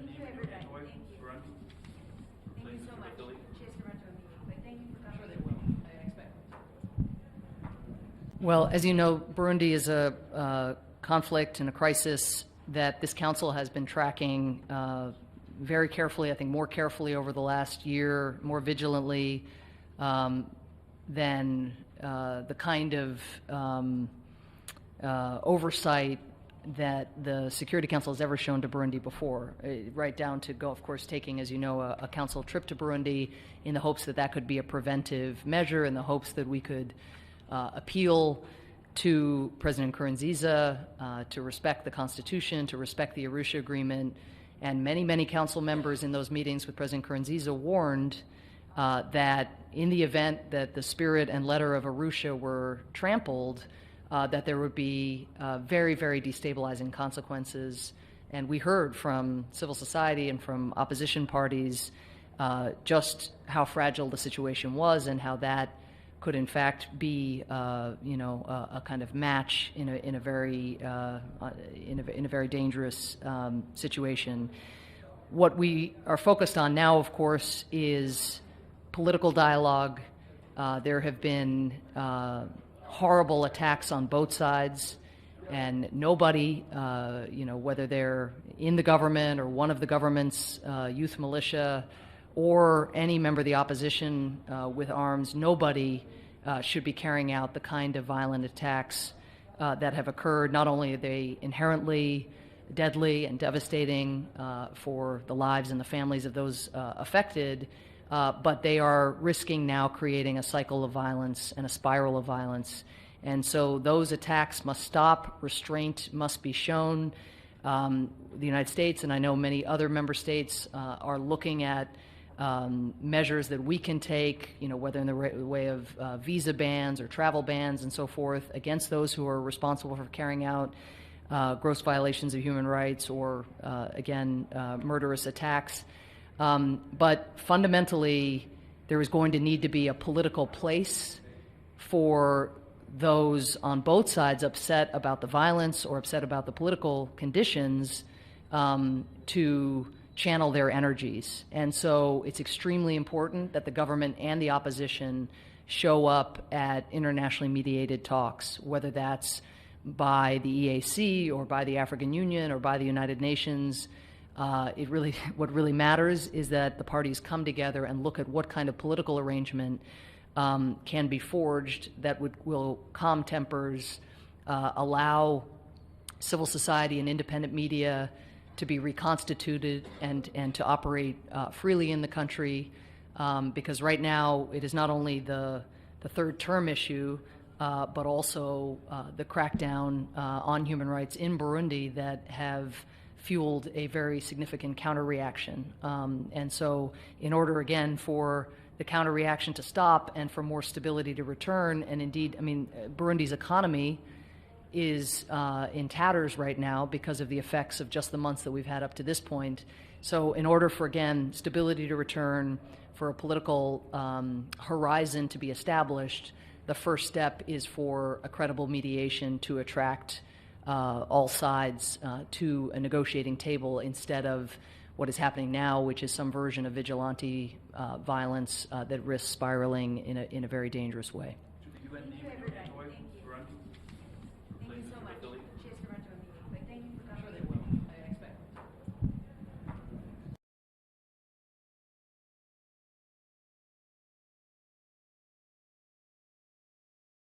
Thank you, everybody. Thank you. Burundi? Thank you so much. Bathily? Cheers to Toronto meeting, but thank you for coming. Sure they will. I expect them to. Well, as you know, Burundi is a conflict and a crisis that this council has been tracking very carefully, I think more carefully over the last year, more vigilantly than the kind of oversight that the Security Council has ever shown to Burundi before, right down to of course, taking, as you know, a council trip to Burundi in the hopes that that could be a preventive measure, in the hopes that we could appeal to President Nkurunziza to respect the Constitution, to respect the Arusha Agreement. And many, many council members in those meetings with President Nkurunziza warned that in the event that the spirit and letter of Arusha were trampled, that there would be very, very destabilizing consequences. And we heard from civil society and from opposition parties just how fragile the situation was and how that could in fact be, a kind of match in a very dangerous situation. What we are focused on now, of course, is political dialogue. There have been horrible attacks on both sides, and nobody, whether they're in the government or one of the government's youth militia or any member of the opposition with arms, nobody should be carrying out the kind of violent attacks that have occurred. Not only are they inherently deadly and devastating for the lives and the families of those affected, but they are risking now creating a cycle of violence and a spiral of violence. And so those attacks must stop. Restraint must be shown. The United States, and I know many other member states, are looking at measures that we can take, whether in the way of visa bans or travel bans and so forth, against those who are responsible for carrying out gross violations of human rights or, murderous attacks. But fundamentally, there is going to need to be a political place for those on both sides upset about the violence or upset about the political conditions to channel their energies. And so it's extremely important that the government and the opposition show up at internationally mediated talks, whether that's by the EAC or by the African Union or by the United Nations. What really matters is that the parties come together and look at what kind of political arrangement can be forged that will calm tempers, allow civil society and independent media to be reconstituted and to operate freely in the country, because right now it is not only the third term issue, but also the crackdown on human rights in Burundi that have fueled a very significant counter-reaction. And so in order, again, for the counter-reaction to stop and for more stability to return, and indeed, Burundi's economy is in tatters right now because of the effects of just the months that we've had up to this point. So in order for, again, stability to return, for a political horizon to be established, the first step is for a credible mediation to attract all sides to a negotiating table instead of what is happening now, which is some version of vigilante violence that risks spiraling in a very dangerous way. To the UN name.